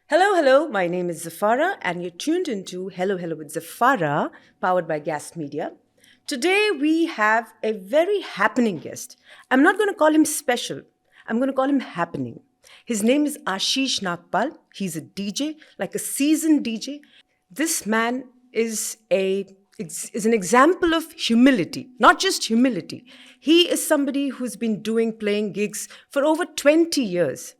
Hello, hello. My name is Zaffarah, and you're tuned into Hello, Hello with Zaffarah, powered by Gas Media. Today, we have a very happening guest. I'm not going to call him special, I'm going to call him happening. His name is Ashish Nagpal. He's a DJ, like a seasoned DJ. This man is an example of humility, not just humility. He is somebody who's been playing gigs for over 20 years.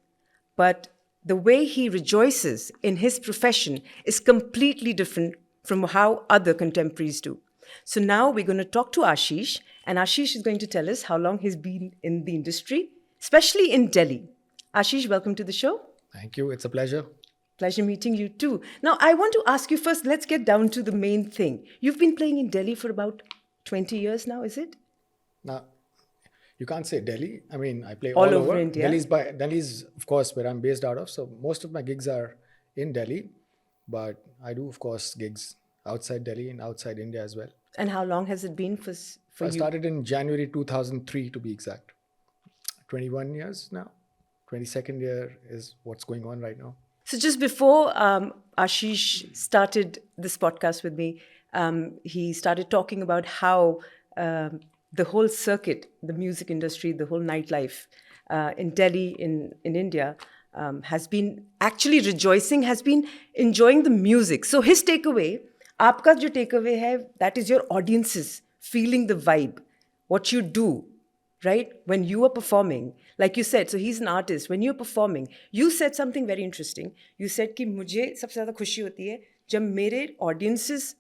But the way he rejoices in his profession is completely different from how other contemporaries do. So now we're going to talk to Ashish, and Ashish is going to tell us how long he's been in the industry, especially in Delhi. Ashish, welcome to the show. Thank you. It's a pleasure. Pleasure meeting you too. Now, I want to ask you first, let's get down to the main thing. You've been playing in Delhi for about 20 years now, is it? Now, you can't say Delhi. I mean, I play All all over over. India. Delhi's, of course, where I'm based out of. So most of my gigs are in Delhi, but I do, of course, gigs outside Delhi and outside India as well. And how long has it been for I you? started in January 2003 to be exact. 21 years now. 22nd year is what's going on right now. So just before Ashish started this podcast with me, he started talking about how the whole circuit, the music industry, the whole nightlife in Delhi, in India, has been actually rejoicing, has been enjoying the music. So his takeaway, आपका जो takeaway है, that is your audiences feeling the vibe, what you do, right? When you are performing, like you said, so he's an artist. When you're performing, you said something very interesting. You said कि मुझे सबसे ज़्यादा खुशी होती है जब मेरे audiences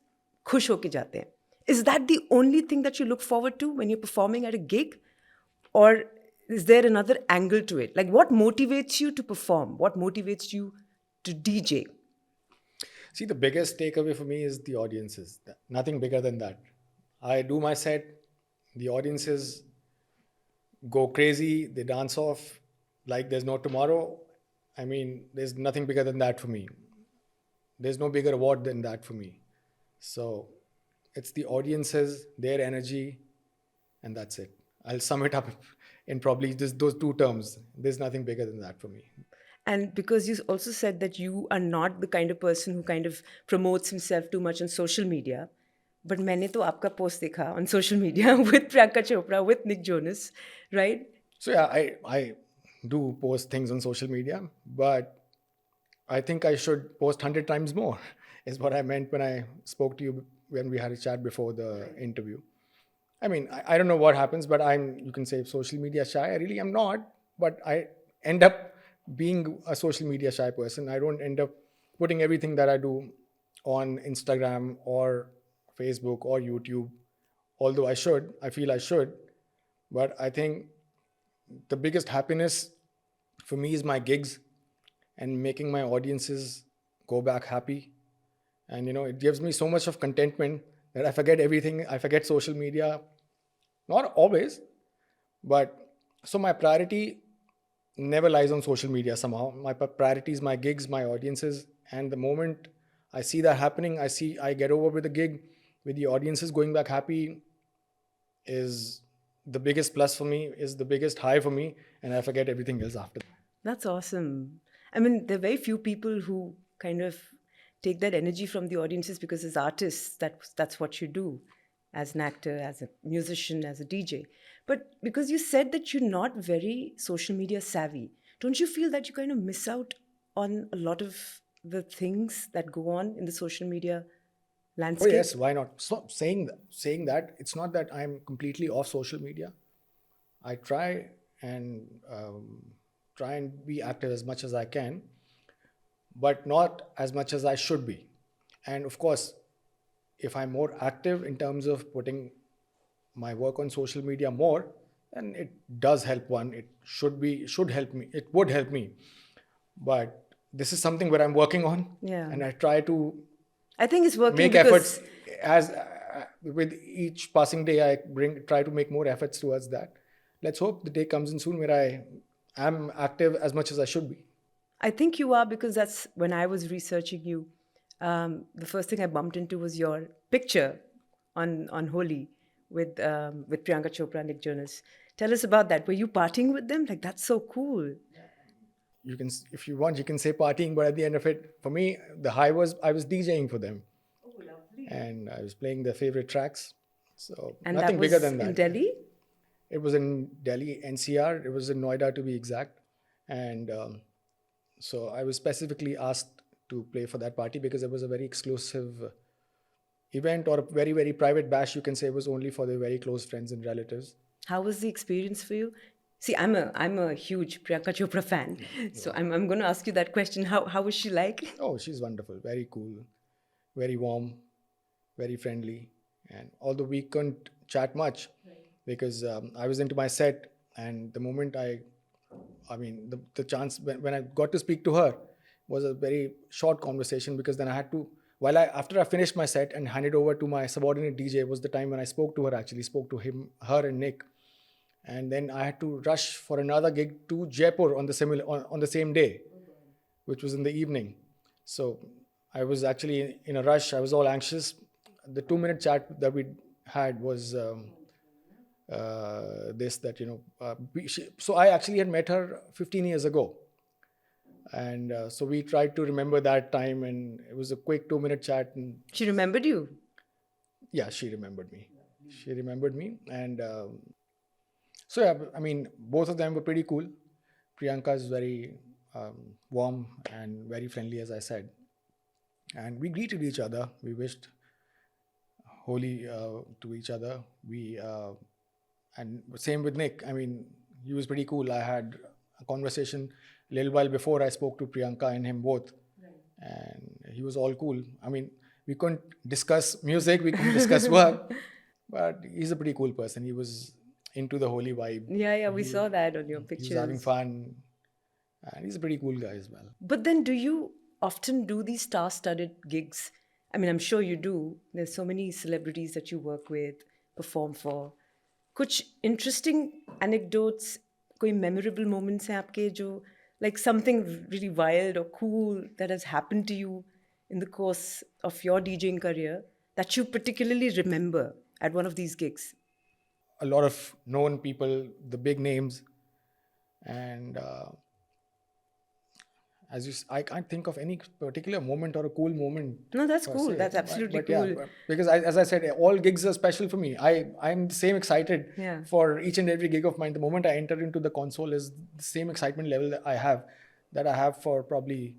खुश होके जाते हैं. Is that the only thing that you look forward to when you're performing at a gig? Or is there another angle to it? Like what motivates you to perform? What motivates you to DJ? See, the biggest takeaway for me is the audiences. Nothing bigger than that. I do my set, the audiences go crazy, they dance off like there's no tomorrow. I mean, there's nothing bigger than that for me. There's no bigger award than that for me. So it's the audiences, their energy, and that's it. I'll sum it up in probably just those two terms. There's nothing bigger than that for me. And because you also said that you are not the kind of person who kind of promotes himself too much on social media, but मैंने तो आपका post देखा on social media with Priyanka Chopra, with Nick Jonas, right? So yeah, I do post things on social media, but I think I should post 100 times more, is what I meant when I spoke to you when we had a chat before the interview. I mean, I don't know what happens, but you can say social media shy. I really am not, but I end up being a social media shy person. I don't end up putting everything that I do on Instagram or Facebook or YouTube, although I feel I should. But I think the biggest happiness for me is my gigs and making my audiences go back happy. And, it gives me so much of contentment that I forget everything. I forget social media. Not always, but so my priority never lies on social media somehow. My priority is my gigs, my audiences. And the moment I see that happening, I get over with the gig, with the audiences going back happy, is the biggest plus for me, is the biggest high for me, and I forget everything else after that. That's awesome. I mean, there are very few people who kind of take that energy from the audiences because as artists, that's what you do as an actor, as a musician, as a DJ. But because you said that you're not very social media savvy, don't you feel that you kind of miss out on a lot of the things that go on in the social media Oh landscape? yes, why not? So saying that, it's not that I'm completely off social media. I and try and be active as much as I can, but not as much as I should be. And of course, if I'm more active in terms of putting my work on social media more, then it does help one. Should help me. It would help me. But this is something where I'm working on, Yeah. and I try to I think it's working make because efforts as with each passing day. I try to make more efforts towards that. Let's hope the day comes in soon where I am active as much as I should be. I think you are because that's when I was researching you. The first thing I bumped into was your picture on Holi with Priyanka Chopra and Nick Jonas. Tell us about that. Were you partying with them? Like that's so cool. you can, if you want, you can say partying, but at the end of it, for me, the high was I was DJing for them. Oh, lovely. And I was playing their favorite tracks. So And that nothing bigger was than in that. Delhi? It was in Delhi, NCR. It was in Noida to be exact. And so I was specifically asked to play for that party because it was a very exclusive event, or a very, very private bash, you can say. It was only for their very close friends and relatives. How was the experience for you? See, I'm a huge Priyanka Chopra fan, so I'm going to ask you that question. How was she like? Oh, she's wonderful, very cool, very warm, very friendly. And although we couldn't chat much because I was into my set, and the moment I mean, the chance when I got to speak to her was a very short conversation, because then I had to, after I finished my set and handed over to my subordinate DJ, was the time when I spoke to her, actually spoke to her and Nick. And then I had to rush for another gig to Jaipur on the same day, which was in the evening. So I was actually in a rush. I was all anxious. The 2-minute chat that we had was this, that, so I actually had met her 15 years ago. And so we tried to remember that time, and it was a quick 2-minute chat. And She remembered you? yeah, she remembered me. She remembered me. And so, yeah, I mean, both of them were pretty cool. Priyanka is very warm and very friendly, as I said. And we greeted each other. We wished Holi to each other. And same with Nick. I mean, he was pretty cool. I had a conversation a little while before I spoke to Priyanka and him both. And he was all cool. I mean, we couldn't discuss music, we couldn't discuss work, but he's a pretty cool person. He was into the holy vibe. Yeah, we saw that on your He was having pictures. fun. And he's a pretty cool guy as well. But then do you often do these star-studded gigs? I mean, I'm sure you do. There's so many celebrities that you work with, perform for. कुछ interesting anecdotes, कोई memorable moments हैं आपके जो, like something really wild or cool that has happened to you in the course of your DJing career that you particularly remember at one of these gigs? A lot of known people, the big names, and I can't think of any particular moment or a cool moment. No, that's per cool. se. That's absolutely But yeah, cool. because as I said, all gigs are special for me. I'm the same excited Yeah. for each and every gig of mine. The moment I enter into the console is the same excitement level that I had for probably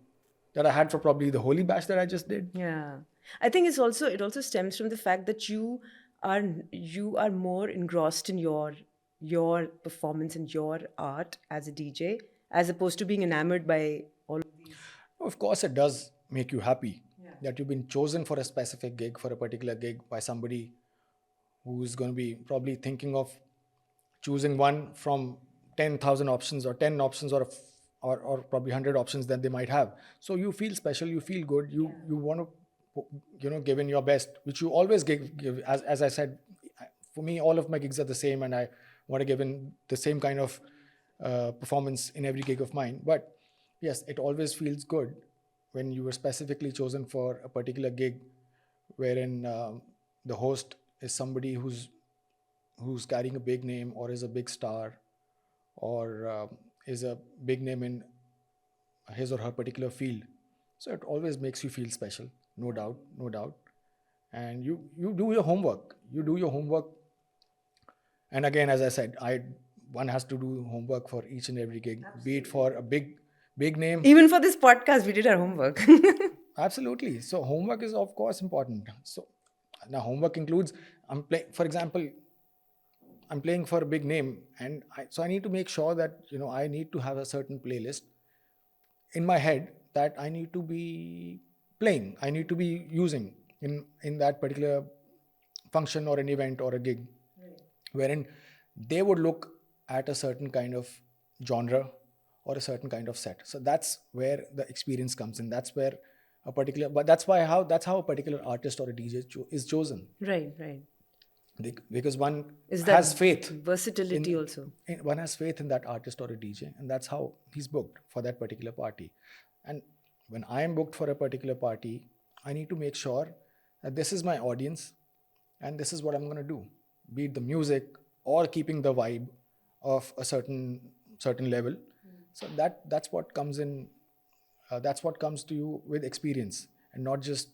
the Holy Bash that I just did. Yeah, I think it also stems from the fact that you are more engrossed in your performance and your art as a DJ, as opposed to being enamored by all of these. Of course, it does make you happy that you've been chosen for a specific gig, for a particular gig, by somebody who's going to be probably thinking of choosing one from 10,000 options, or 10 options, or probably 100 options that they might have. So you feel special, you feel good, you want to give in your best, which you always give. As I said, for me, all of my gigs are the same, and I want to give in the same kind of performance in every gig of mine. But yes, it always feels good when you were specifically chosen for a particular gig, wherein the host is somebody who's carrying a big name, or is a big star, or is a big name in his or her particular field. So it always makes you feel special, no doubt. And you do your homework. And again, as I said, one has to do homework for each and every gig. Absolutely. Be it for a big name. Even for this podcast, we did our homework. Absolutely. So homework is of course important. So now homework includes, for example, I'm playing for a big name, and so I need to make sure that I need to have a certain playlist in my head that I need to be playing, I need to be using in that particular function or an event or a gig, wherein they would look at a certain kind of genre or a certain kind of set. So that's where the experience comes in. That's where that's how a particular artist or a DJ is chosen. Right. Because one Is has that faith. versatility also? One has faith in that artist or a DJ, and that's how he's booked for that particular party. And when I am booked for a particular party, I need to make sure that this is my audience, and this is what I'm going to do. Be it the music or keeping the vibe of a certain level. So that's what comes in. That's what comes to you with experience, and not just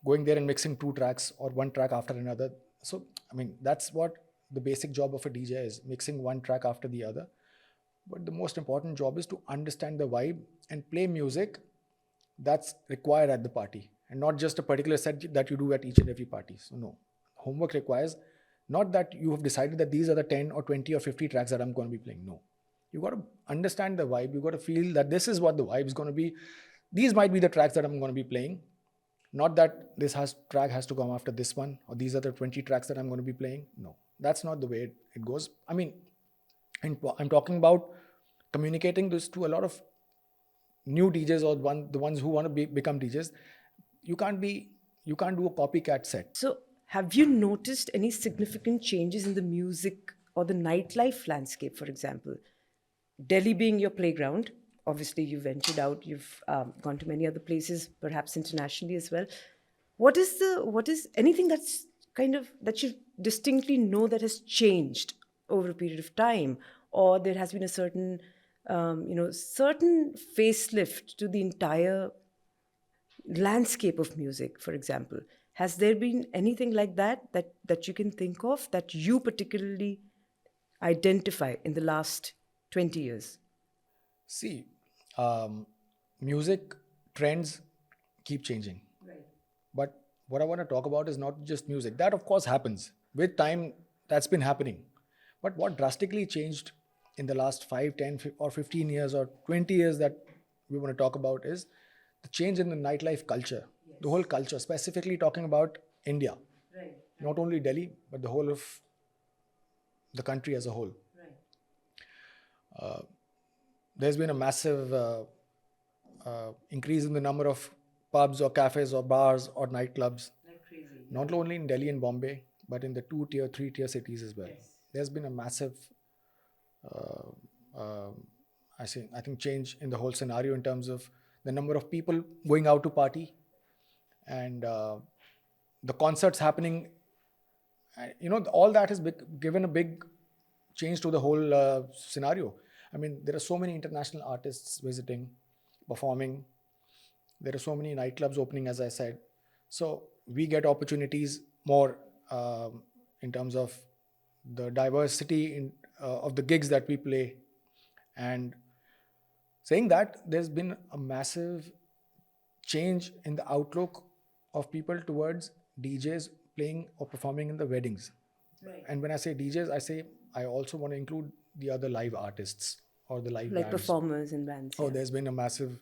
going there and mixing two tracks or one track after another. So I mean, that's what the basic job of a DJ is: mixing one track after the other. But the most important job is to understand the vibe and play music that's required at the party, and not just a particular set that you do at each and every party. So no, homework requires not that you have decided that these are the 10 or 20 or 50 tracks that I'm going to be playing. No, you got to understand the vibe. You got to feel that this is what the vibe is going to be. These might be the tracks that I'm going to be playing. Not that track has to come after this one, or these are the 20 tracks that I'm going to be playing. No, that's not the way it goes. I mean, and I'm talking about communicating this to a lot of new DJs, or the ones who want to become DJs. You can't do a copycat set. So, have you noticed any significant changes in the music or the nightlife landscape, for example? Delhi being your playground, obviously you've ventured out, you've gone to many other places, perhaps internationally as well. What is anything that's that you distinctly know that has changed over a period of time, or there has been a certain certain facelift to the entire landscape of music, for example? Has there been anything like that you can think of that you particularly identify in the last 20 years? See, music trends keep changing. Right. But what I want to talk about is not just music. That, of course, happens. With time, that's been happening. But what drastically changed in the last 5, 10, or 15 years or 20 years that we want to talk about is the change in the nightlife culture. Yes. The whole culture, specifically talking about India. Right. Not only Delhi, but the whole of the country as a whole. Right. There's been a massive increase in the number of pubs or cafes or bars or nightclubs. Like crazy. Not only in Delhi and Bombay, but in the 2-tier, 3-tier cities as well. Yes. There's been a massive, I think, change in the whole scenario in terms of the number of people going out to party, and the concerts happening. All that has given a big change to the whole scenario. I mean, there are so many international artists visiting, performing. There are so many nightclubs opening, as I said. So we get opportunities more in terms of the diversity of the gigs that we play. And saying that, there's been a massive change in the outlook of people towards DJs playing or performing in the weddings. Right. And when I say DJs, I also want to include the other live artists or the live like bands. Performers and bands. Oh, yeah. There's been a massive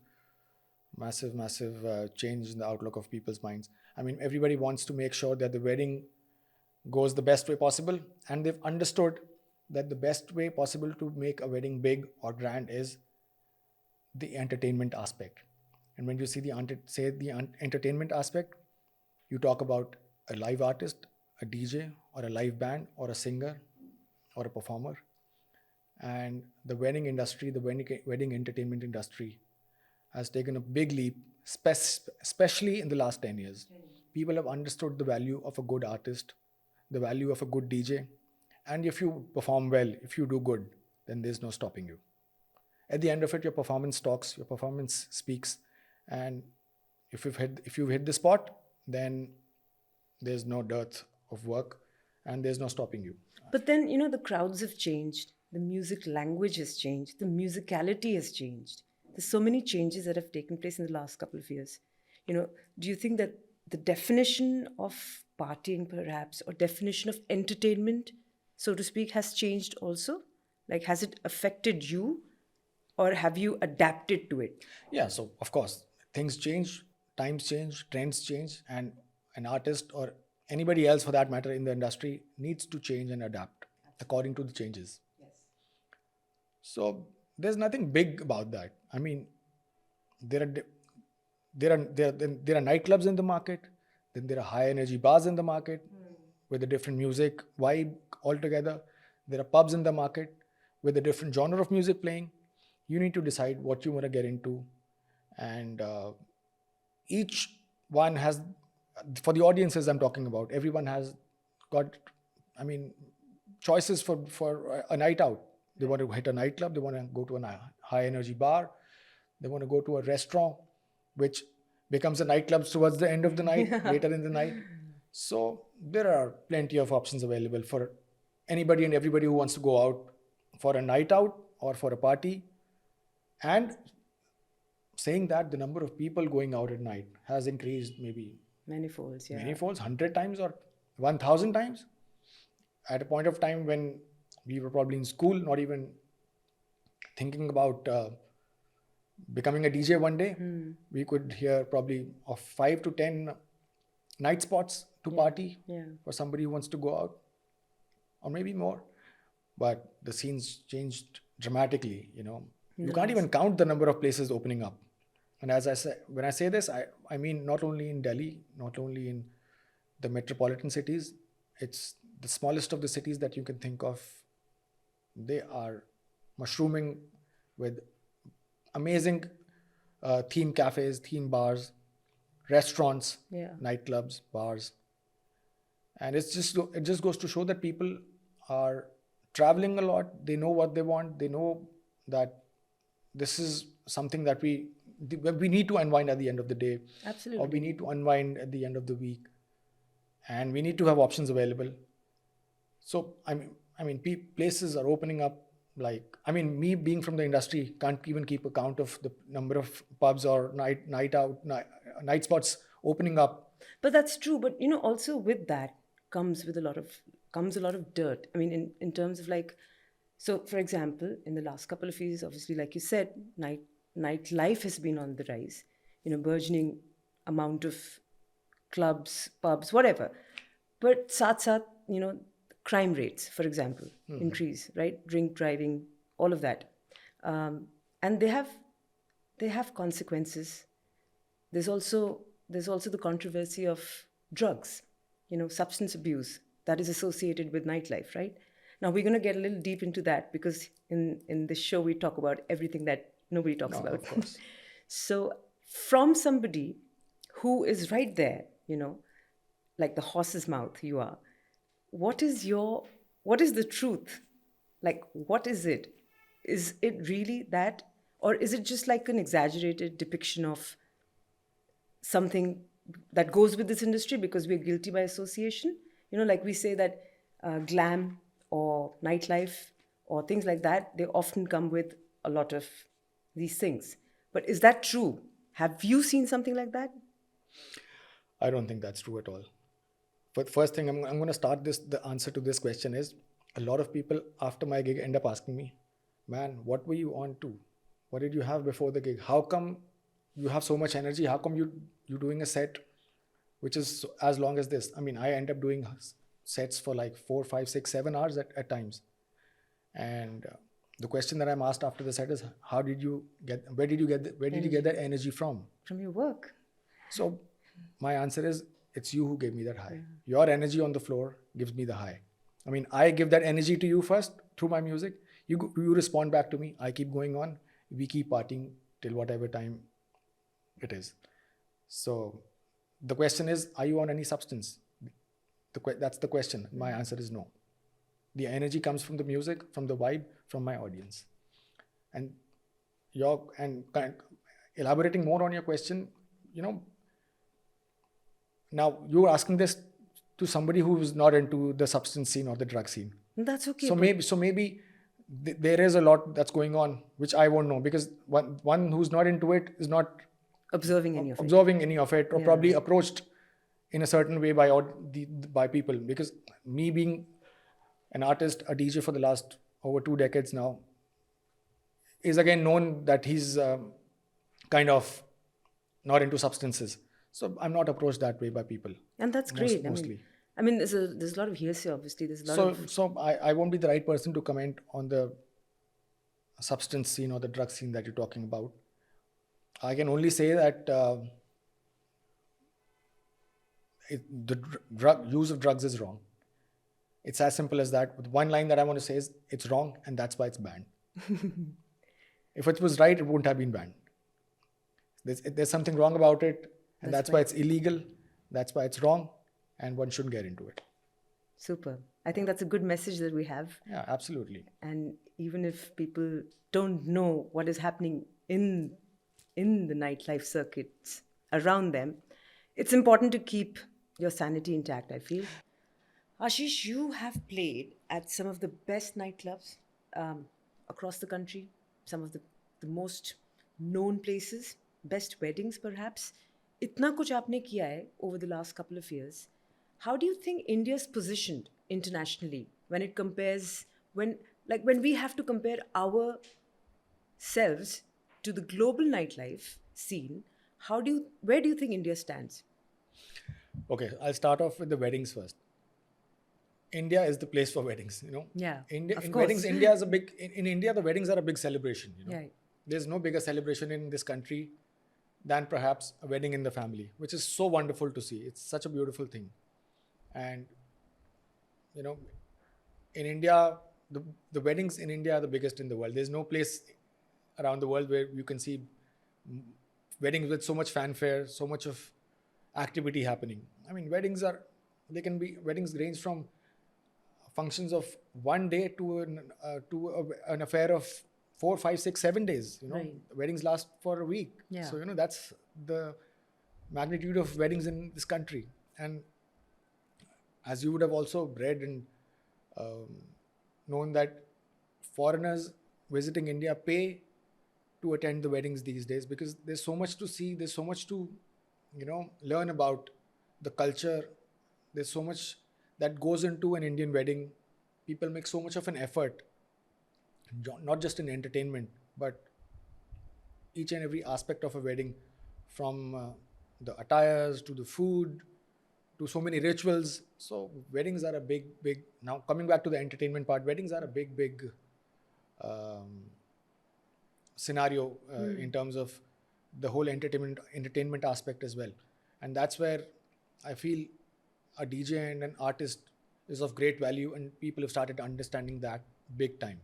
change in the outlook of people's minds. I mean, everybody wants to make sure that the wedding goes the best way possible, and they've understood that the best way possible to make a wedding big or grand is the entertainment aspect. And when you see the entertainment aspect, you talk about a live artist, a DJ, or a live band, or a singer, or a performer. And the wedding industry, the wedding entertainment industry, has taken a big leap, especially in the last 10 years. People have understood the value of a good artist, the value of a good DJ. And if you perform well, if you do good, then there's no stopping you. At the end of it, your performance talks, your performance speaks. And if you've hit the spot, then there's no dearth of work and there's no stopping you. But then, the crowds have changed. The music language has changed. The musicality has changed. There's so many changes that have taken place in the last couple of years. Do you think that the definition of partying, perhaps, or definition of entertainment, so to speak, has changed also? Like, has it affected you, or have you adapted to it? Yeah, so of course, things change, times change, trends change, and an artist or anybody else for that matter in the industry needs to change and adapt according to the changes. Yes. So there's nothing big about that. I mean, there are nightclubs in the market, then there are high energy bars in the market with a different music vibe altogether. There are pubs in the market with a different genre of music playing. You need to decide what you want to get into, and each one has, for the audiences I'm talking about, everyone has got, choices for a night out. They want to hit a nightclub, they want to go to a high energy bar. They want to go to a restaurant, which becomes a nightclub towards the end of the night, later in the night. So there are plenty of options available for anybody and everybody who wants to go out for a night out or for a party. And saying that, the number of people going out at night has increased maybe Many folds, yeah. many folds, 100 times or 1000 times. At a point of time when we were probably in school, not even thinking about becoming a DJ one day, we could hear probably of 5 to 10 night spots to party for somebody who wants to go out, or maybe more. But the scenes changed dramatically, you know. You can't even count the number of places opening up. And as I say, when I say this, I mean not only in Delhi, not only in the metropolitan cities, it's the smallest of the cities that you can think of. They are mushrooming with amazing theme cafes, theme bars, restaurants, nightclubs, bars. And it just goes to show that people are traveling a lot. They know what they want. They know that this is something that we need to unwind at the end of the day. Absolutely. Or we need to unwind at the end of the week. And we need to have options available. So, I mean, places are opening up. Like, I mean, me being from the industry can't even keep account of the number of pubs or night spots opening up. But that's true. But you know, also with that comes a lot of dirt. I mean, in terms of like, so for example, in the last couple of years, obviously, like you said, nightlife has been on the rise. You know, burgeoning amount of clubs, pubs, whatever. But saath, you know, crime rates, for example, increase, right? Drink driving, all of that, and they have consequences. There's also the controversy of drugs, you know, substance abuse that is associated with nightlife, right? Now we're going to get a little deep into that because in this show we talk about everything that nobody talks about. Of course. So from somebody who is right there, you know, like the horse's mouth you are, what is the truth? Like, what is it? Is it really that? Or is it just like an exaggerated depiction of something that goes with this industry because we're guilty by association? You know, like we say that glam or nightlife or things like that, they often come with a lot of these things. But is that true? Have you seen something like that? I don't think that's true at all. But first thing, I'm going to start the answer to this question is, a lot of people after my gig end up asking me, man, what were you on to? What did you have before the gig? How come you have so much energy? How come you're doing a set which is as long as this? I mean, I end up doing sets for like 4, 5, 6, 7 hours at times. And the question that I'm asked after the set is, where did you get that energy from? From your work. So my answer is, it's you who gave me that high. Your energy on the floor gives me the high. I mean, I give that energy to you first through my music. You respond back to me. I keep going on. We keep partying till whatever time it is. So the question is, are you on any substance? That's the question. My answer is no. The energy comes from the music, from the vibe, from my audience. And elaborating more on your question, you know, now you're asking this to somebody who's not into the substance scene or the drug scene. That's okay. So maybe there is a lot that's going on which I won't know, because one who's not into it is not observing any of it, or probably approached in a certain way by people. Because me being an artist, a DJ for the last over 2 decades now, is again known that he's kind of not into substances. So I'm not approached that way by people. And that's great. Mostly. I mean, there's a lot of hearsay, obviously. There's a lot So I won't be the right person to comment on the substance scene or the drug scene that you're talking about. I can only say that the use of drugs is wrong. It's as simple as that. With one line that I want to say is, it's wrong, and that's why it's banned. If it was right, it wouldn't have been banned. There's something wrong about it, and that's why it's illegal. That's why it's wrong, and one shouldn't get into it. Super. I think that's a good message that we have. Yeah, absolutely. And even if people don't know what is happening in the nightlife circuits around them, it's important to keep your sanity intact, I feel. Ashish, you have played at some of the best nightclubs across the country, some of the most known places, best weddings perhaps. Itna kuch aapne kiya hai over the last couple of years. How do you think India's positioned internationally when it compares when we have to compare ourselves to the global nightlife scene? Where do you think India stands? Okay, I'll start off with the weddings first. India is the place for weddings, Yeah, India of in course. weddings, India is a big in India, the weddings are a big celebration, Right. There's no bigger celebration in this country than perhaps a wedding in the family, which is so wonderful to see. It's such a beautiful thing. And you know, in India, the weddings in India are the biggest in the world. There's no place around the world where you can see weddings with so much fanfare, so much of activity happening. I mean, weddings range from functions of one day to an affair of 4, 5, 6, 7 days. Right. Weddings last for a week. Yeah. So that's the magnitude of weddings in this country. And as you would have also read and known that foreigners visiting India pay to attend the weddings these days because there's so much to see, there's so much to learn about the culture. There's so much that goes into an Indian wedding. People make so much of an effort, not just in entertainment, but each and every aspect of a wedding, from the attires to the food to so many rituals. So weddings are a big. Now coming back to the entertainment part, weddings are a big um, scenario in terms of the whole entertainment aspect as well. And that's where I feel a DJ and an artist is of great value, and people have started understanding that big time.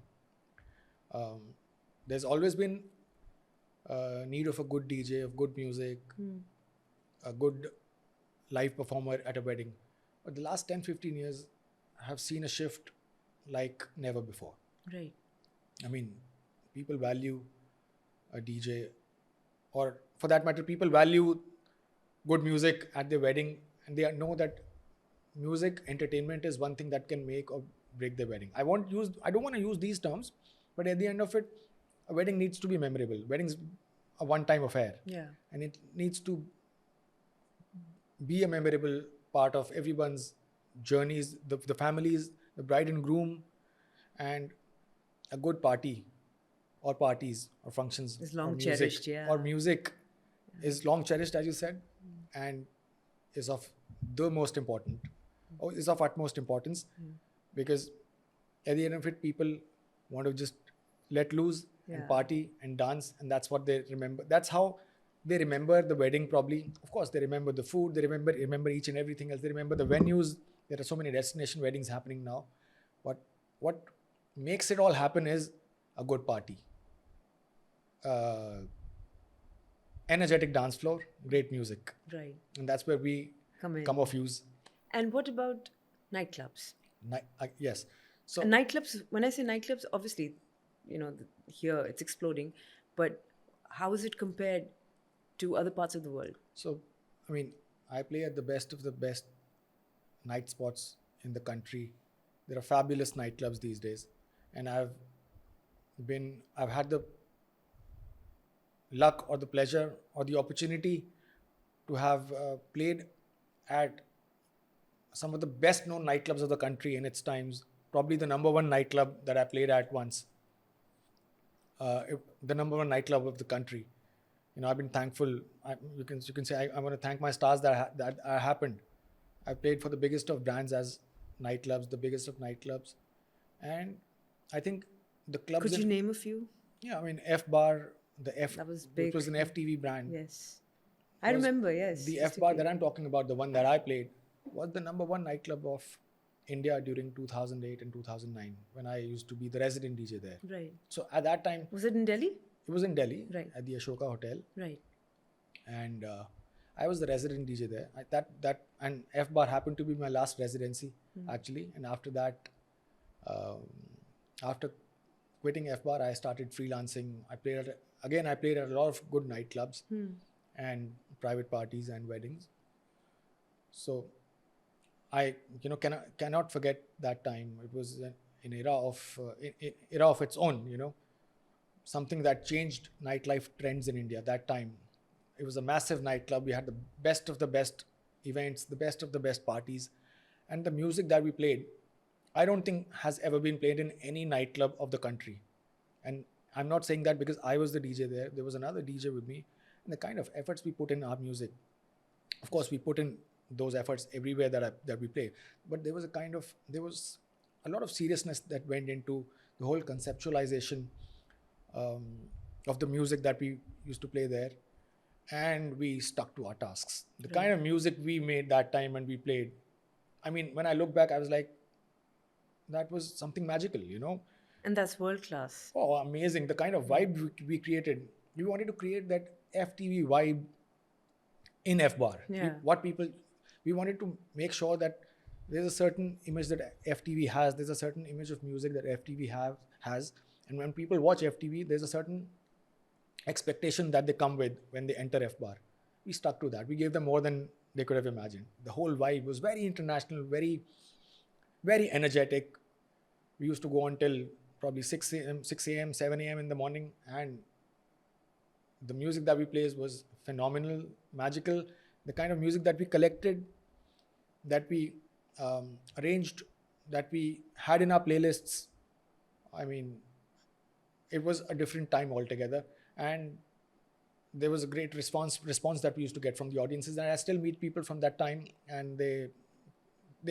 There's always been need of a good DJ, of good music, a good live performer at a wedding. But the last 10, 15 years have seen a shift like never before. Right. I mean, people value a DJ, or for that matter, people value good music at their wedding, and they know that music entertainment is one thing that can make or break their wedding. I don't want to use these terms, but at the end of it, a wedding needs to be memorable. Wedding's a one-time affair. Yeah. And it needs to be a memorable part of everyone's journeys, the families, the bride and groom, and a good party or parties or functions Is long or music, cherished, yeah. or music is long cherished, as you said, and is of the most important, or is of utmost importance, because at the end of it, people want to just let loose and party and dance, and that's what they remember. That's how they remember the wedding. Probably, of course, they remember the food. They remember each and everything else. They remember the venues. There are so many destination weddings happening now. But what makes it all happen is a good party, energetic dance floor, great music, Right. and that's where we Come in. come of use. And what about nightclubs? Yes. So And nightclubs, when I say nightclubs, obviously, here it's exploding, but how is it compared to other parts of the world? So, I mean, I play at the best of the best night spots in the country. There are fabulous nightclubs these days, and I've had the luck or the pleasure or the opportunity to have played at some of the best known nightclubs of the country in its times. Probably the number one nightclub that I played at once. The number one nightclub of the country. I've been thankful. You can say I want to thank my stars that happened. I played for the biggest of brands as nightclubs, the biggest of nightclubs, and I think the clubs. Could you name a few? Yeah, I mean F Bar, the F. That was big. It was an FTV brand. Yes. I remember, yes. The F Bar that I'm talking about, the one that I played, was the number one nightclub of India during 2008 and 2009 when I used to be the resident DJ there. Right. So at that time, Was it in Delhi? it was in Delhi, Right. at the Ashoka Hotel, Right. and I was the resident DJ there. And F Bar happened to be my last residency actually. And after that, after quitting FBAR, I started freelancing. I played at a lot of good nightclubs and private parties and weddings. So I, cannot forget that time. It was an era of its own. Something that changed nightlife trends in India that time. It was a massive nightclub. We had the best of the best events, the best of the best parties, and the music that we played, I don't think has ever been played in any nightclub of the country. And I'm not saying that because I was the DJ there. There was another DJ with me, and the kind of efforts we put in our music. Of course, we put in those efforts everywhere that we play, but there was a lot of seriousness that went into the whole conceptualization um, of the music that we used to play there, and we stuck to our tasks. The kind of music we made that time and we played, I mean, when I look back, I was like, that was something magical, And that's world class. Oh, amazing. The kind of vibe we created. We wanted to create that FTV vibe in FBAR. Yeah. We wanted to make sure that there's a certain image that FTV has, there's a certain image of music that FTV has. And when people watch FTV, there's a certain expectation that they come with when they enter FBAR. We stuck to that. We gave them more than they could have imagined. The whole vibe was very international, very, very energetic. We used to go until probably 6 a.m., 7 a.m. in the morning, and the music that we played was phenomenal, magical. The kind of music that we collected, that we arranged, that we had in our playlists, I mean, it was a different time altogether. And there was a great response that we used to get from the audiences. And I still meet people from that time, and they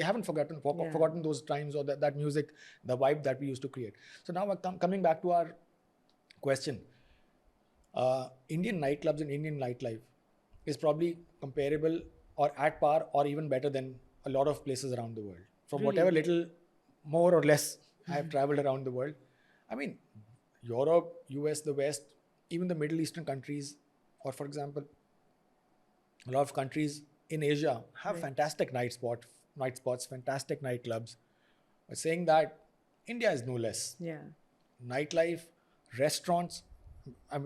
haven't forgotten those times or that music, the vibe that we used to create. So now coming back to our question, Indian nightclubs and Indian nightlife is probably comparable or at par or even better than a lot of places around the world. From whatever little more or less I have traveled around the world. I mean, Europe, US, the West, even the Middle Eastern countries, or for example, a lot of countries in Asia have fantastic night spots, fantastic nightclubs. But saying that, India is no less. Yeah. Nightlife, restaurants.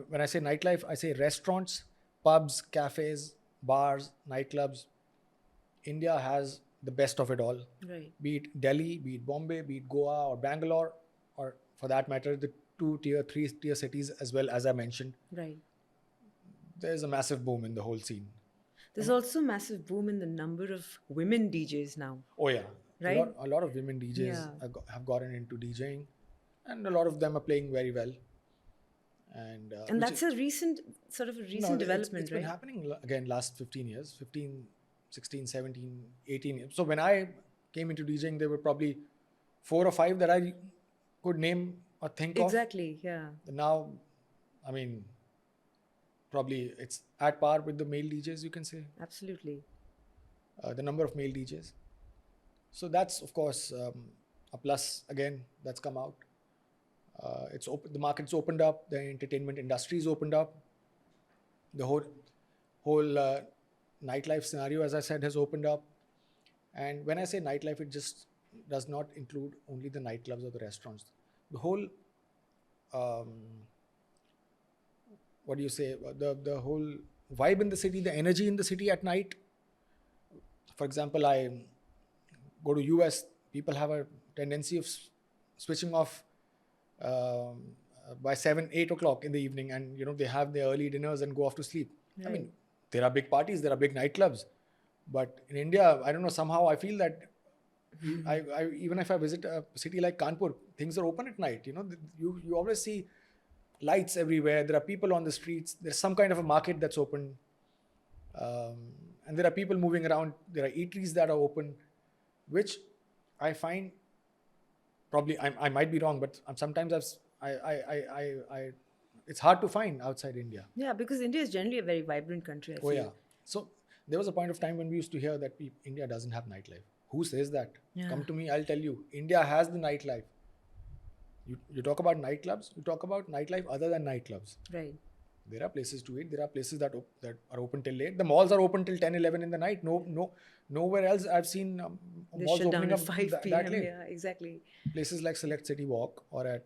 When I say nightlife, I say restaurants, pubs, cafes, bars, nightclubs. India has the best of it all. Right. Be it Delhi, be it Bombay, be it Goa or Bangalore, or for that matter, the 2-tier, 3-tier cities as well, as I mentioned. Right. There's a massive boom in the whole scene. There's also a massive boom in the number of women DJs now. Oh yeah, Right? a lot of women DJs have gotten into DJing, and a lot of them are playing very well. And that's a recent development, it's been happening again last 15 years, 15, 16, 17, 18 years. So when I came into DJing, there were probably 4 or 5 that I could name or think of. Exactly, yeah. Now, I mean, probably it's at par with the male DJs, you can say. Absolutely. The number of male DJs. So that's, of course, a plus again that's come out. It's open. The market's opened up. The entertainment industry's opened up. The whole nightlife scenario, as I said, has opened up. And when I say nightlife, it just does not include only the nightclubs or the restaurants. The whole, what do you say? The whole vibe in the city, the energy in the city at night. For example, I go to US. People have a tendency of switching off by 7, 8 o'clock in the evening, and they have their early dinners and go off to sleep. Right. I mean, there are big parties, there are big nightclubs, but in India, I don't know, somehow I feel that I even if I visit a city like Kanpur, things are open at night. You always see lights everywhere. There are people on the streets. There's some kind of a market that's open, and there are people moving around. There are eateries that are open, which I find. Probably I might be wrong, but sometimes it's hard to find outside India. Yeah, because India is generally a very vibrant country, I feel. Oh yeah. So there was a point of time when we used to hear that India doesn't have nightlife. Who says that? Yeah. Come to me, I'll tell you. India has the nightlife. You talk about nightclubs, you talk about nightlife other than nightclubs. Right. There are places to eat. There are places that are open till late. The malls are open till 10, 11 in the night. Nowhere else I've seen malls shut opening down up at 5 p.m. that late. Yeah, exactly. Places like Select City Walk or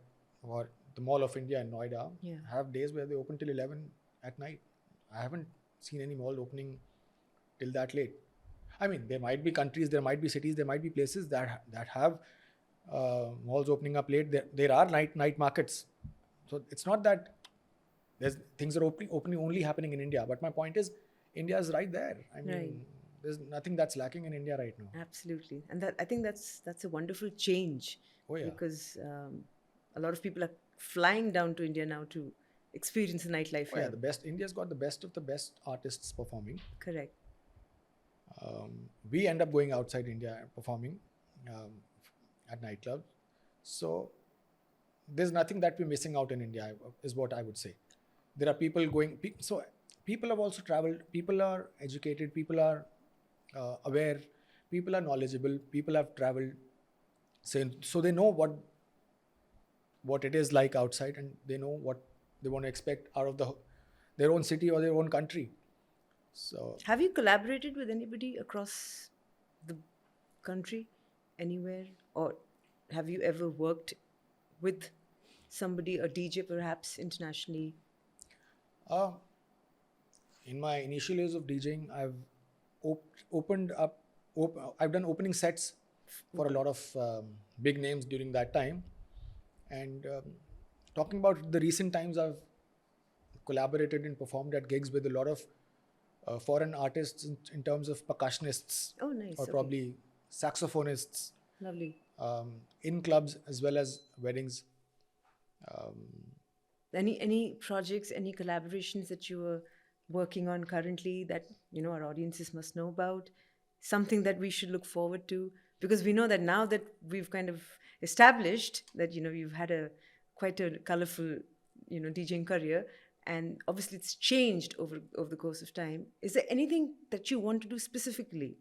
the Mall of India in Noida Yeah. have days where they open till 11 at night. I haven't seen any mall opening till that late. I mean, there might be countries, there might be cities, there might be places that have malls opening up late. There are night markets. So it's not that there's things are opening only happening in India. But my point is, India is right there. I mean, Right. there's nothing that's lacking in India right now. Absolutely, and I think that's a wonderful change, Oh yeah. because a lot of people are flying down to India now to experience the nightlife Oh yeah, here. the best. India's got the best of the best artists performing. Correct. We end up going outside India and performing um, at nightclubs. So there's nothing that we're missing out in India, is what I would say. There are people going. So people have also traveled. People are educated. People are aware. People are knowledgeable. People have traveled. So they know what it is like outside, and they know what they want to expect out of their own city or their own country. So Have you collaborated with anybody across the country, anywhere, or have you ever worked with somebody, a DJ perhaps internationally? uh, in my initial years of DJing, I've opened up. I've done opening sets for a lot of big names during that time. And talking about the recent times, I've collaborated and performed at gigs with a lot of foreign artists in terms of percussionists Oh, nice. or Okay. probably saxophonists Lovely. in clubs as well as weddings. Any projects, any collaborations that you are working on currently that our audiences must know about? Something that we should look forward to, because we know that now that we've kind of established that you've had a quite a colorful DJing career, and obviously it's changed over the course of time. Is there anything that you want to do specifically?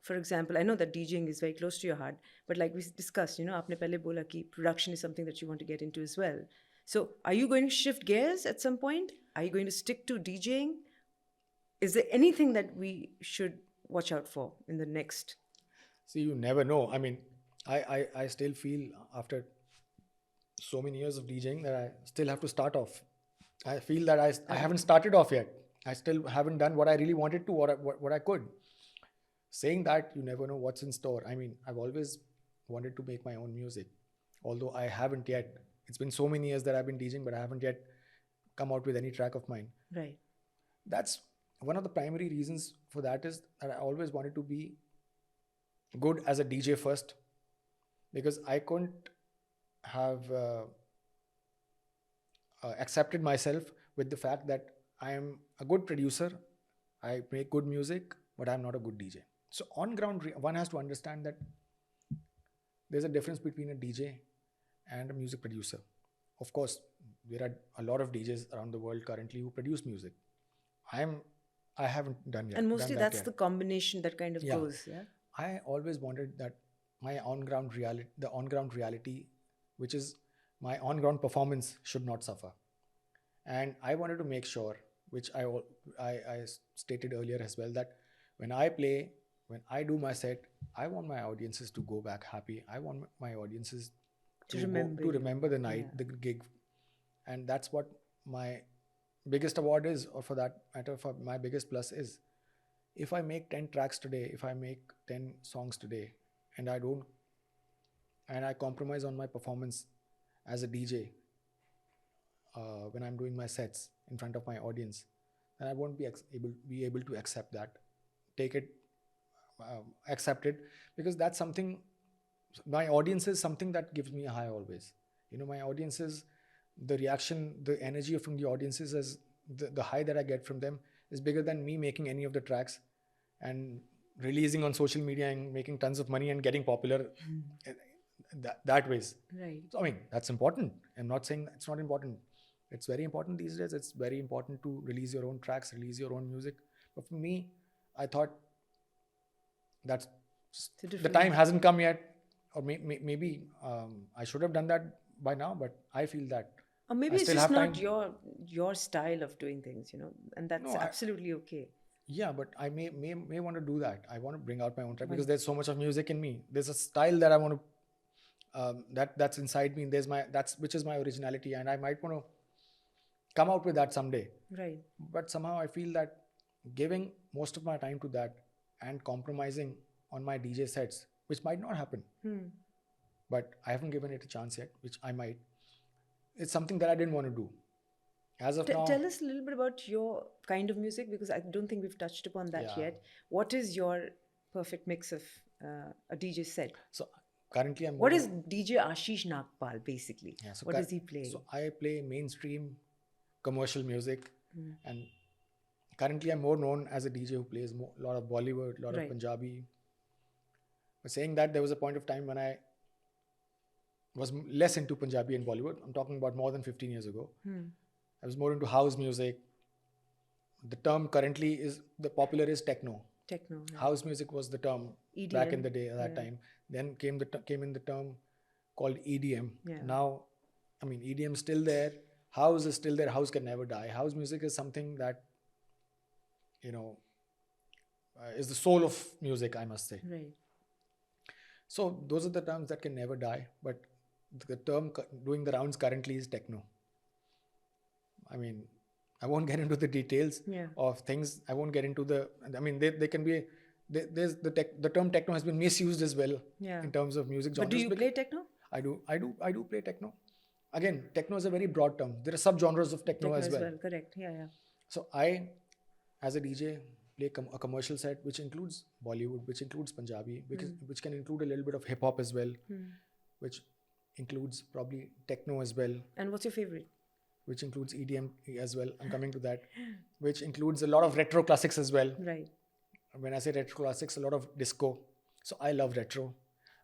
For example, I know that DJing is very close to your heart, but like we discussed, आपने पहले बोला कि production is something that you want to get into as well. So, are you going to shift gears at some point? Are you going to stick to DJing? Is there anything that we should watch out for in the next? See, you never know. I mean, I still feel after so many years of DJing that I still have to start off. I feel that I haven't started off yet. I still haven't done what I really wanted to, what I could. Saying that, you never know what's in store. I mean, I've always wanted to make my own music, although I haven't yet. It's been so many years that I've been DJing, but I haven't yet come out with any track of mine. Right. That's one of the primary reasons for that, is that I always wanted to be good as a DJ first, because I couldn't have accepted myself with the fact that I am a good producer, I make good music, but I'm not a good DJ. So on ground, one has to understand that there's a difference between a DJ and a music producer. Of course, there are a lot of DJs around the world currently who produce music. I haven't done yet. And mostly done that that's yet. the combination that kind of Yeah. goes. Yeah. I always wanted that my on-ground reality, the on-ground reality, which is my on-ground performance, should not suffer. And I wanted to make sure, which I stated earlier as well, that when I play, when I do my set, I want my audiences to go back happy. I want my audiences To to remember you. remember the night, Yeah. the gig. And that's what my biggest award is, or for that matter, for my biggest plus is. If I make 10 tracks today, if I make 10 songs today, and I compromise on my performance as a DJ when I'm doing my sets in front of my audience, then I won't be able to accept that, take it, accept it, because that's something. My audience is something that gives me a high always. My audiences, the reaction, the energy from the audiences, is the high that I get from them is bigger than me making any of the tracks and releasing on social media and making tons of money and getting popular that ways. Right. So I mean, that's important. I'm not saying it's not important. It's very important these days. It's very important to release your own tracks, release your own music. But for me, I thought that It's a the different- time hasn't come yet, or maybe I should have done that by now. But I feel that Or maybe I it's still just have not time. your style of doing things, and that's No, absolutely okay. Yeah, but I may want to do that. I want to bring out my own track because there's so much of music in me. There's a style that I want to that's inside me. And that's which is my originality, and I might want to come out with that someday. Right. But somehow I feel that giving most of my time to that and compromising on my DJ sets, which might not happen, but I haven't given it a chance yet, which I might. It's something that I didn't want to do. As of now, Tell us a little bit about your kind of music, because I don't think we've touched upon that Yeah. yet. What is your perfect mix of a DJ set? so currently I'm What more- is DJ Ashish Nagpal basically? Yeah, so What cur- does he play? So I play mainstream commercial music, and currently I'm more known as a DJ who plays a lot of Bollywood, a lot Right. of Punjabi. But saying that, there was a point of time when I was less into Punjabi and Bollywood. I'm talking about more than 15 years ago. I was more into house music. The term currently is the popular is techno. Techno. Right. House music was the term EDM, back in the day at that time. Then came in the term called EDM. Yeah. Now, I mean, EDM is still there. House is still there. House can never die. House music is something that, you know, is the soul of music, I must say. Right. So those are the terms that can never die. But the term doing the rounds currently is techno. I mean, I won't get into the details Yeah. of things. I won't get into the. I mean, they can be. There's the term techno has been misused as well. Yeah. In terms of music genres. But do you play techno? I do play techno. Again, techno is a very broad term. There are subgenres of techno, as well. Correct. Yeah. So I, as a DJ, play a commercial set which includes Bollywood, which includes Punjabi, which can include a little bit of hip hop as well, which includes probably techno as well, And what's your favorite? which includes EDM as well. I'm coming to that, which includes a lot of retro classics as well. Right. When I say retro classics, a lot of disco. So I love retro.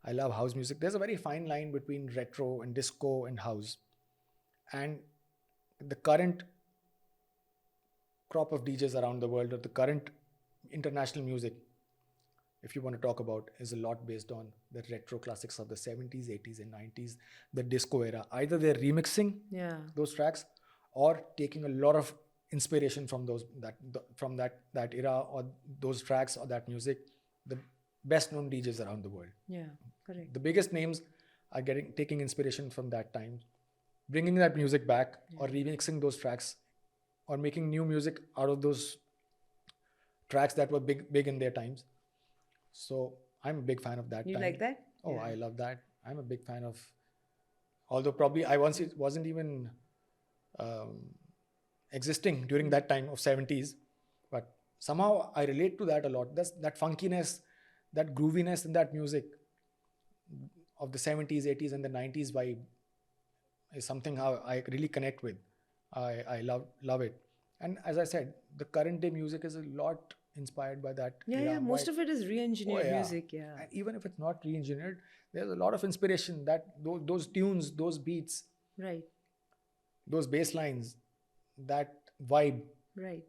I love house music. There's a very fine line between retro and disco and house. And the current crop of DJs around the world, or the current international music, if you want to talk about, is a lot based on the retro classics of the 70s, 80s, and 90s, the disco era. Either they're remixing Yeah. those tracks or taking a lot of inspiration from that era or those tracks or that music. The best known DJs around the world, Yeah. Correct. the biggest names, are taking inspiration from that time, bringing that music back, or remixing those tracks, or making new music out of those tracks that were big in their times. So I'm a big fan of that. You time. like that? Oh, Yeah. I love that. I'm a big fan of. Although probably I once it wasn't even existing during that time of 70s, but somehow I relate to that a lot. That's that funkiness, that grooviness in that music of the 70s, 80s, and the 90s vibe is something how I really connect with. I love it. And as I said, the current day music is a lot inspired by that. Yeah. Most of it is re-engineered music. Yeah. And even if it's not re-engineered, there's a lot of inspiration that those tunes, those beats, Right. those bass lines, that vibe, Right.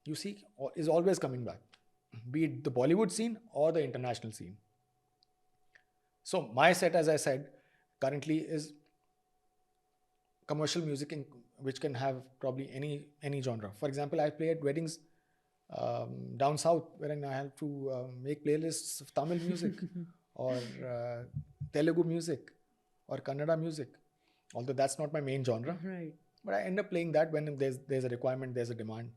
you see, is always coming back, be it the Bollywood scene or the international scene. So my set, as I said, currently is commercial music which can have probably any genre. For example, I play at weddings down south, wherein I have to make playlists of Tamil music or Telugu music or Kannada music, although that's not my main genre. Right. But I end up playing that when there's a requirement, there's a demand.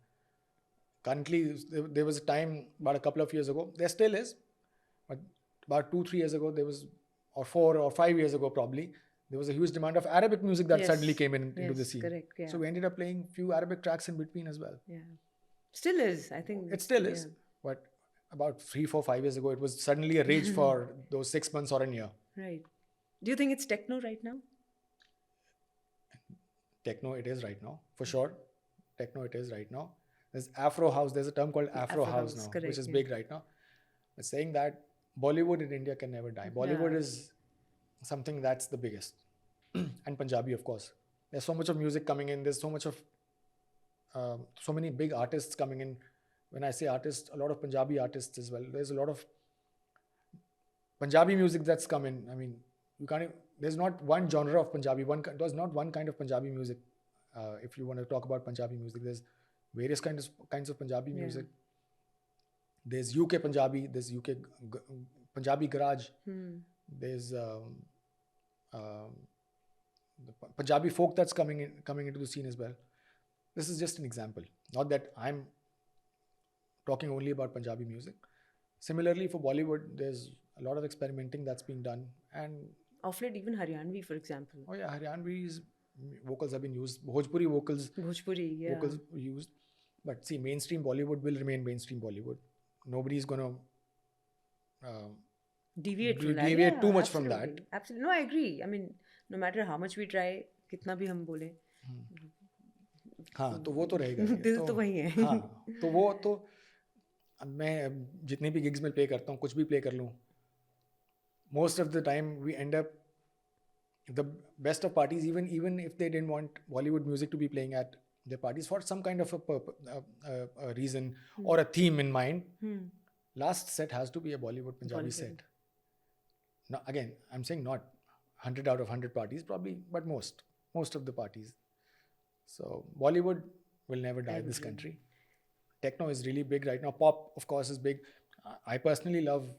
Currently, there was a time about a couple of years ago, there still is, but about 2-3 years ago, there was, or 4 or 5 years ago probably, there was a huge demand of Arabic music that Yes. suddenly came into the Yes, scene. correct, yeah. So we ended up playing few Arabic tracks in between as well. Yeah. Still is, I think. It still is. Yeah. But about 3, 4, 5 years ago, it was suddenly a rage for those 6 months or a year. Right. Do you think it's techno right now? Techno it is right now, for sure. Techno it is right now. There's Afro house. There's a term called Afro house now, correct, which is yeah. big right now. But saying that Bollywood in India can never die. Bollywood is something that's the biggest. And Punjabi, of course. There's so much of music coming in. There's so much of so many big artists coming in. When I say artists, a lot of Punjabi artists as well. There's a lot of Punjabi music that's come in. I mean, you can't. There's not one genre of Punjabi. There's not one kind of Punjabi music. If you want to talk about Punjabi music, there's various kinds of Punjabi music. There's UK Punjabi. There's UK Punjabi garage. There's um, the Punjabi folk that's coming into the scene as well. This is just an example. Not that I'm talking only about Punjabi music. Similarly, for Bollywood, there's a lot of experimenting that's being done. And Of late, even Haryanvi, for example. oh yeah, Haryanvi's vocals have been used. Bhojpuri Bhojpuri, yeah. vocals were used. But see, mainstream Bollywood will remain mainstream Bollywood. Nobody's gonna Deviate from that. deviate Yeah, too much from that. absolutely. Absolutely. No, I agree. I mean, no matter how much we try, कितना भी हम बोले, हाँ तो वो तो रहेगा ही। दिल तो वही है। हाँ तो वो तो अब मैं जितने भी गिग्स में प्ले करता हूँ कुछ भी प्ले कर लूँ, most of the time we end up the best of parties, even if they didn't want Bollywood music to be playing at their parties for some kind of a reason or a theme in mind, last set has to be a Bollywood Punjabi Bollywood. set. Now again, I'm saying not 100 out of 100 parties probably, but most of the parties. So Bollywood will never die in this country. Techno is really big right now. Pop, of course, is big. I personally love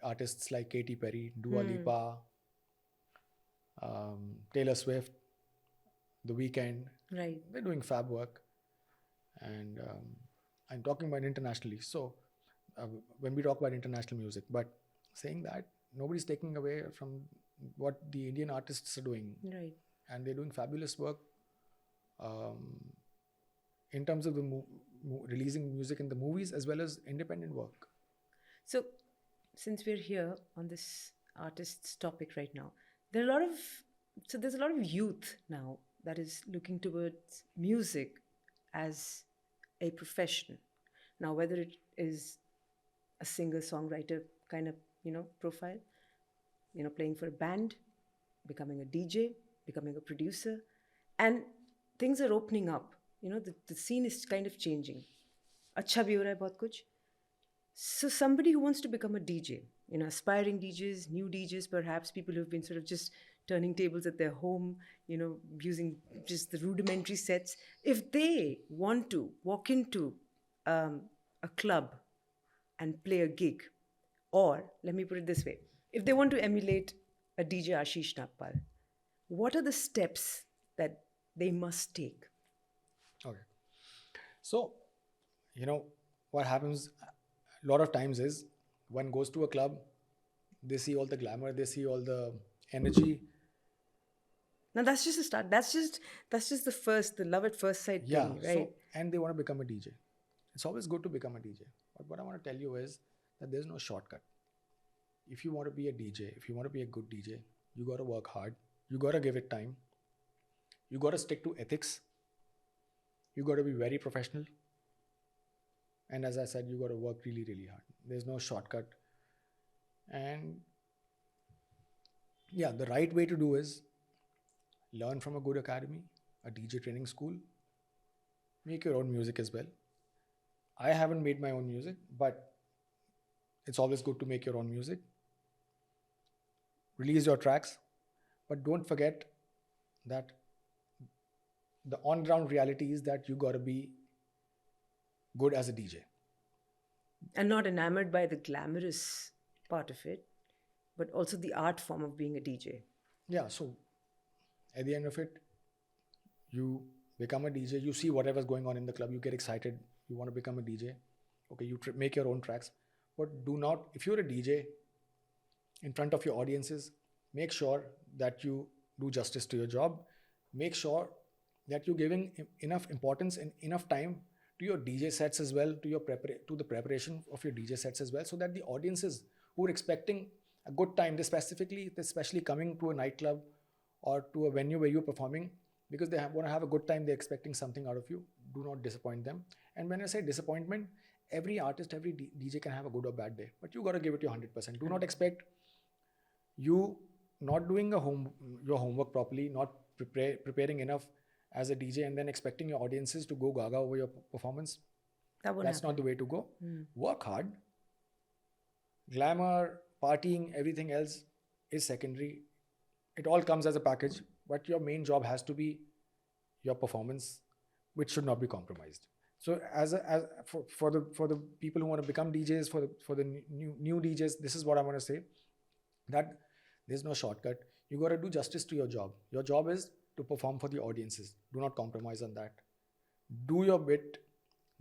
artists like Katy Perry, Dua Lipa, Taylor Swift, The Weeknd. Right. They're doing fab work. And I'm talking about internationally. So when we talk about international music, but saying that, nobody's taking away from what the Indian artists are doing. Right. And they're doing fabulous work in terms of the releasing music in the movies as well as independent work. So, since we're here on this artist's topic right now, there's a lot of youth now that is looking towards music as a profession. Now, whether it is a singer-songwriter kind of, profile, playing for a band, becoming a DJ, becoming a producer, and things are opening up. The scene is kind of changing. अच्छा भी हो रहा है बहुत कुछ. So somebody who wants to become a DJ, aspiring DJs, new DJs, perhaps people who've been sort of just turning tables at their home, using just the rudimentary sets. If they want to walk into a club and play a gig, or let me put it this way, if they want to emulate a DJ Ashish Nagpal, what are the steps that they must take? Okay. So, what happens a lot of times is one goes to a club, they see all the glamour, they see all the energy. Now that's just a start. That's just the love at first sight thing, right? So, and they want to become a DJ. It's always good to become a DJ. But what I want to tell you is that there's no shortcut. If you want to be a DJ, if you want to be a good DJ, you got to work hard. You got to give it time. You got to stick to ethics. You got to be very professional. And as I said, you got to work really, really hard. There's no shortcut. And yeah, the right way to do is learn from a good academy, a DJ training school. Make your own music as well. I haven't made my own music, but it's always good to make your own music. Release your tracks, but don't forget that the on-ground reality is that you got to be good as a DJ. And not enamored by the glamorous part of it, but also the art form of being a DJ. Yeah, so at the end of it, you become a DJ, you see whatever's going on in the club, you get excited, you want to become a DJ. Okay, you make your own tracks. But do not, if you're a DJ in front of your audiences, make sure that you do justice to your job. Make sure that you're giving enough importance and enough time to your DJ sets as well, to the preparation of your DJ sets as well, so that the audiences who are expecting a good time, especially coming to a nightclub or to a venue where you're performing, because they want to have a good time, they're expecting something out of you. Do not disappoint them. And when I say disappointment, every artist, every DJ can have a good or bad day, but you got to give it your 100%. Do not expect you not doing your homework properly, not preparing enough as a DJ, and then expecting your audiences to go gaga over your performance. That's not the way to go. Work hard. Glamour, partying, everything else is secondary. It all comes as a package, but your main job has to be your performance, which should not be compromised. So for the people who want to become DJs, for the new DJs, this is what I want to say, that there's no shortcut. you got to do justice to your job. Your job is to perform for the audiences. Do not compromise on that. Do your bit,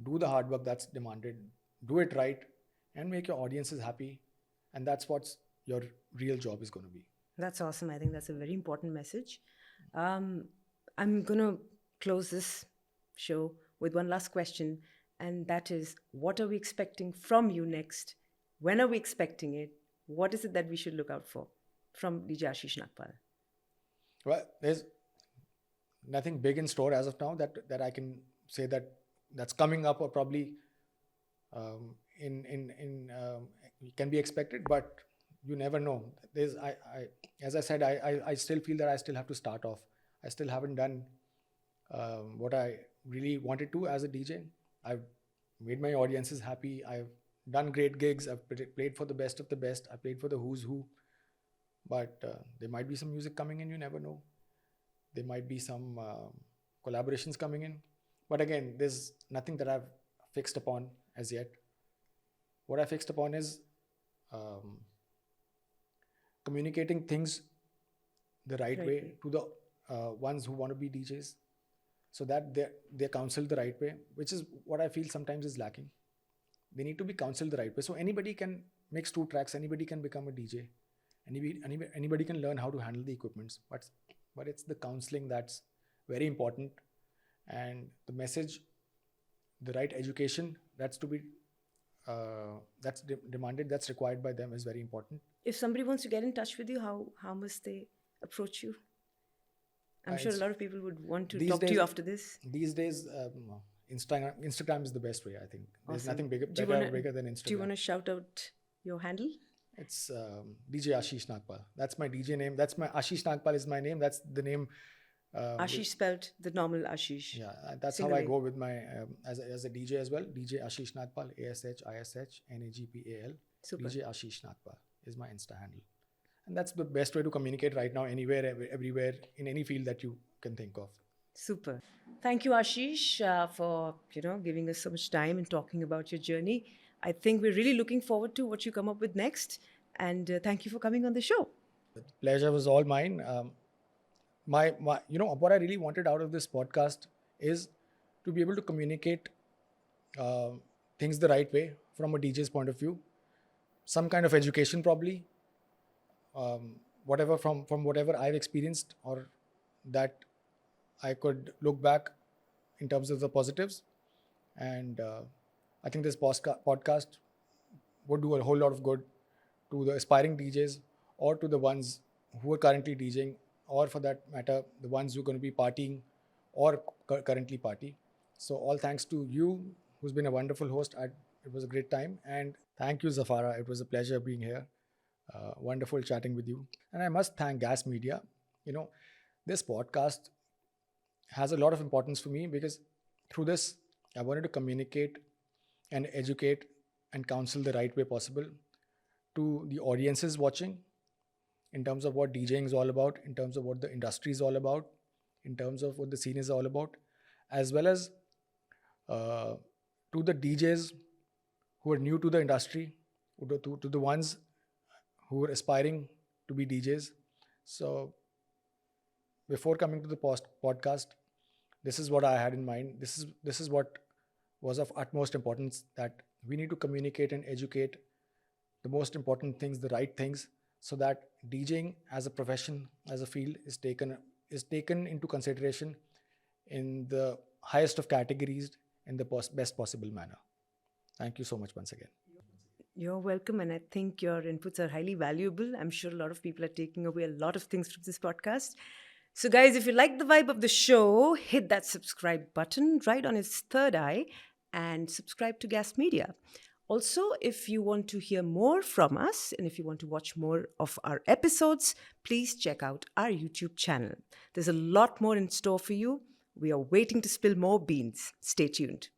do the hard work that's demanded, do it right, and make your audiences happy. And that's what's your real job is going to be. That's awesome. I think that's a very important message. Um, I'm going to close this show with one last question, and that is, what are we expecting from you next? When are we expecting it? What is it that we should look out for from DJ Ashish Nagpal? Well, there's nothing big in store as of now that I can say that's coming up or probably can be expected, but you never know. There's as I said, I still feel that I still have to start off. I still haven't done what I really wanted to as a DJ. I've made my audiences happy. I've done great gigs. I've played for the best of the best. I played for the who's who. But there might be some music coming in. You never know. There might be some collaborations coming in. But again, there's nothing that I've fixed upon as yet. What I fixed upon is communicating things the right way to the ones who want to be DJs, so that they're counseled the right way, which is what I feel sometimes is lacking. They need to be counseled the right way. So anybody can mix 2 tracks, anybody can become a DJ, anybody can learn how to handle the equipments, but it's the counseling that's very important, and the message, the right education that's to be demanded, that's required by them is very important. If somebody wants to get in touch with you, how must they approach you? I'm sure a lot of people would want to talk to you after this. These days, Instagram is the best way, I think. There's Awesome. nothing bigger than Instagram. Do you want to shout out your handle? It's DJ Ashish Nagpal. That's my DJ name. That's my Ashish Nagpal is my name. That's the name. Ashish spelled the normal Ashish. Yeah, that's how I go with my as a DJ as well. DJ Ashish Nagpal, ASHISHNAGPAL. Super. DJ Ashish Nagpal is my Insta handle, and that's the best way to communicate right now. Anywhere, everywhere, in any field that you can think of. Super. Thank you, Ashish, for giving us so much time and talking about your journey. I think we're really looking forward to what you come up with next. And thank you for coming on the show. The pleasure was all mine. My what I really wanted out of this podcast is to be able to communicate things the right way from a DJ's point of view. Some kind of education, probably. Whatever from whatever I've experienced, or that I could look back in terms of the positives. And I think this podcast would do a whole lot of good to the aspiring DJs, or to the ones who are currently DJing, or for that matter, the ones who are going to be partying or currently party. So all thanks to you, who's been a wonderful host. It was a great time. And thank you, Zaffarah. It was a pleasure being here. Wonderful chatting with you. And I must thank Gas Media. This podcast has a lot of importance for me, because through this, I wanted to communicate and educate and counsel the right way possible to the audiences watching, in terms of what DJing is all about, in terms of what the industry is all about, in terms of what the scene is all about, as well as to the DJs who are new to the industry, to the ones who are aspiring to be DJs. So before coming to the podcast, this is what I had in mind. This is what was of utmost importance, that we need to communicate and educate the most important things, the right things, so that DJing as a profession, as a field, is taken into consideration in the highest of categories, in the best possible manner. Thank you so much once again. You're welcome, and I think your inputs are highly valuable. I'm sure a lot of people are taking away a lot of things from this podcast. So guys, if you like the vibe of the show, hit that subscribe button right on its third eye and subscribe to Gas Media. Also, if you want to hear more from us and if you want to watch more of our episodes, please check out our YouTube channel. There's a lot more in store for you. We are waiting to spill more beans. Stay tuned.